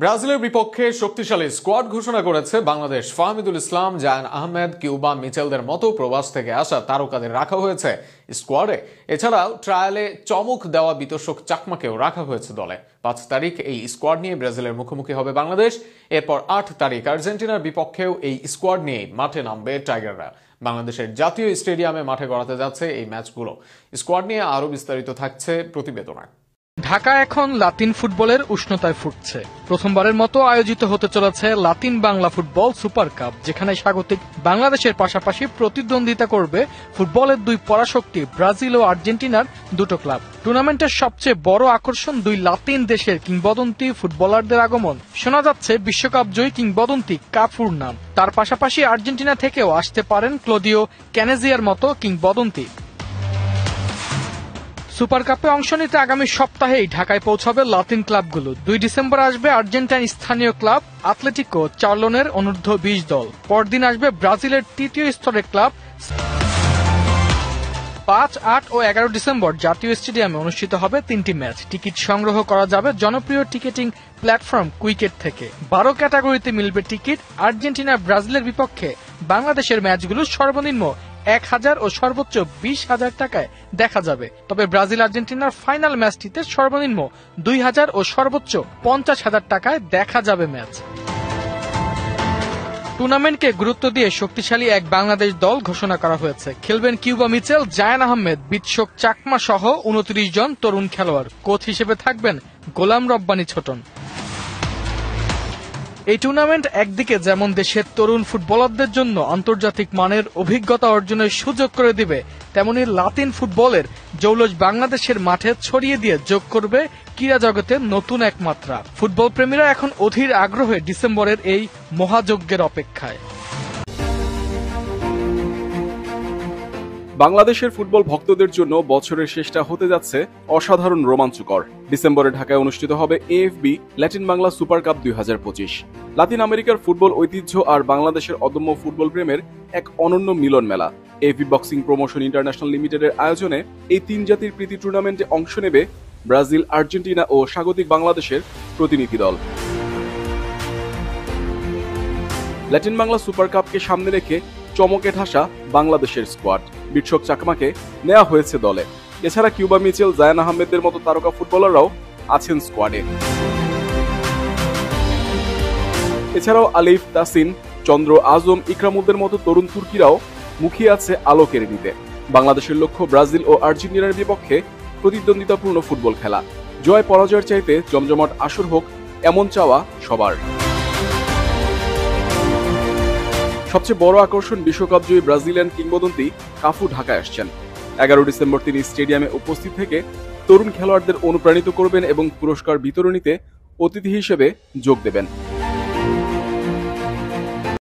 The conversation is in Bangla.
ব্রাজিলের বিপক্ষে শক্তিশালী স্কোয়াড ঘোষণা করেছে বাংলাদেশ। ফাহমিদুল ইসলাম, জায়ান আহমেদ, কিউবা মিচেলদের মতো প্রবাস থেকে আসা তারকাদের রাখা হয়েছে স্কোয়াডে। এছাড়াও ট্রায়ালে চমক দেওয়া বিতর্ষক চাকমাকেও রাখা হয়েছে দলে। ৫ তারিখ এই স্কোয়াড নিয়ে ব্রাজিলের মুখোমুখি হবে বাংলাদেশ। এরপর ৮ তারিখ আর্জেন্টিনার বিপক্ষেও এই স্কোয়াড নিয়ে মাঠে নামবে টাইগাররা। বাংলাদেশের জাতীয় স্টেডিয়ামে মাঠে গড়াতে যাচ্ছে এই ম্যাচগুলো। স্কোয়াড নিয়ে আরও বিস্তারিত থাকছে প্রতিবেদনে। ঢাকা এখন লাতিন ফুটবলের উষ্ণতায় ফুটছে। প্রথমবারের মতো আয়োজিত হতে চলেছে Latin Bangla football super cup, যেখানে স্বাগতিক বাংলাদেশের পাশাপাশি প্রতিদ্বন্দ্বিতা করবে ফুটবলের দুই পরাশক্তি ব্রাজিল ও আর্জেন্টিনার দুটো ক্লাব। টুর্নামেন্টের সবচেয়ে বড় আকর্ষণ দুই লাতিন দেশের কিংবদন্তি ফুটবলারদের আগমন। শোনা যাচ্ছে বিশ্বকাপ জয়ী কিংবদন্তি কাফুর নাম। তার পাশাপাশি আর্জেন্টিনা থেকেও আসতে পারেন ক্লোদিও ক্যানেজিয়ার মতো কিংবদন্তি। সুপার কাপে অংশ নিতে আগামী সপ্তাহেই ঢাকায় পৌঁছাবে লাতিন ক্লাবগুলো। ২ ডিসেম্বর আসবে আর্জেন্টাইন স্থানীয় ক্লাব আতলেটিকো চার্লোনের অনূর্ধ্ব ২০ দল। পরদিন আসবে ব্রাজিলের তৃতীয় স্তরের ক্লাব। ৫, ৮ ও ১১ ডিসেম্বর জাতীয় স্টেডিয়ামে অনুষ্ঠিত হবে ৩টি ম্যাচ। টিকিট সংগ্রহ করা যাবে জনপ্রিয় টিকেটিং প্ল্যাটফর্ম কুইকেট থেকে। ১২ ক্যাটাগরিতে মিলবে টিকিট। আর্জেন্টিনা ব্রাজিলের বিপক্ষে বাংলাদেশের ম্যাচগুলো সর্বনিম্ন ১,০০০ ও সর্বোচ্চ ২০,০০০ টাকায় দেখা যাবে। তবে ব্রাজিল আর্জেন্টিনার ফাইনাল ম্যাচটিতে সর্বনিম্ন ২,০০০ ও সর্বোচ্চ ৫০,০০০ টাকায় দেখা যাবে ম্যাচ। টুর্নামেন্টকে গুরুত্ব দিয়ে শক্তিশালী এক বাংলাদেশ দল ঘোষণা করা হয়েছে। খেলবেন কিউবা মিচেল, জায়ান আহমেদ, বিতশোক চাকমা সহ ২৯ জন তরুণ খেলোয়াড়। কোচ হিসেবে থাকবেন গোলাম রব্বানী ছোটন। এই টুর্নামেন্ট একদিকে যেমন দেশের তরুণ ফুটবলারদের জন্য আন্তর্জাতিক মানের অভিজ্ঞতা অর্জনের সুযোগ করে দিবে, তেমনি লাতিন ফুটবলের জৌলস বাংলাদেশের মাঠে ছড়িয়ে দিয়ে যোগ করবে ক্রীড়া জগতের নতুন এক মাত্রা। ফুটবল প্রেমীরা এখন অধীর আগ্রহে ডিসেম্বরের এই মহাযজ্ঞের অপেক্ষায়। বাংলাদেশের ফুটবল ভক্তদের জন্য বছরের শেষটা হতে যাচ্ছে অসাধারণ রোমাঞ্চকর। ডিসেম্বরে ঢাকায় অনুষ্ঠিত হবে AFB Latin Bangla super cup ২০২৫। Latin আমেরিকার ফুটবল ঐতিহ্য আর বাংলাদেশের অদম্য ফুটবল প্রেমের এক অনন্য মিলন মেলা। এএফবি বক্সিং প্রমোশন ইন্টারন্যাশনাল লিমিটেডের আয়োজনে এই তিন জাতির প্রীতি টুর্নামেন্টে অংশ নেবে ব্রাজিল, আর্জেন্টিনা ও স্বাগতিক বাংলাদেশের প্রতিনিধি দল। ল্যাটিন বাংলা সুপার কাপকে সামনে রেখে চমকে ঠাসা বাংলাদেশের স্কোয়াড। বিতশোক চাকমাকে নেওয়া হয়েছে দলে। এছাড়া কিউবা মিচেল, জায়ান আহমেদের মতো তারকা ফুটবলাররাও আছেন স্কোয়াডে। এছাড়াও আলিফ, তাসিন, চন্দ্র, আজম, ইকরামুদ্দের মতো তরুণ তুর্কিরাও মুখিয়ে আছে আলোকের নিতে। বাংলাদেশের লক্ষ্য ব্রাজিল ও আর্জেন্টিনার বিপক্ষে প্রতিদ্বন্দ্বিতাপূর্ণ ফুটবল খেলা। জয় পরাজয়ের চাইতে জমজমাট আসর হোক, এমন চাওয়া সবার। সবচেয়ে বড় আকর্ষণ বিশ্বকাপ জয়ী ব্রাজিলিয়ান কিংবদন্তি কাফু ঢাকায় আসছেন। ১১ ডিসেম্বর তিনি স্টেডিয়ামে উপস্থিত থেকে তরুণ খেলোয়াড়দের অনুপ্রাণিত করবেন এবং পুরস্কার বিতরণীতে অতিথি হিসেবে যোগ দেবেন।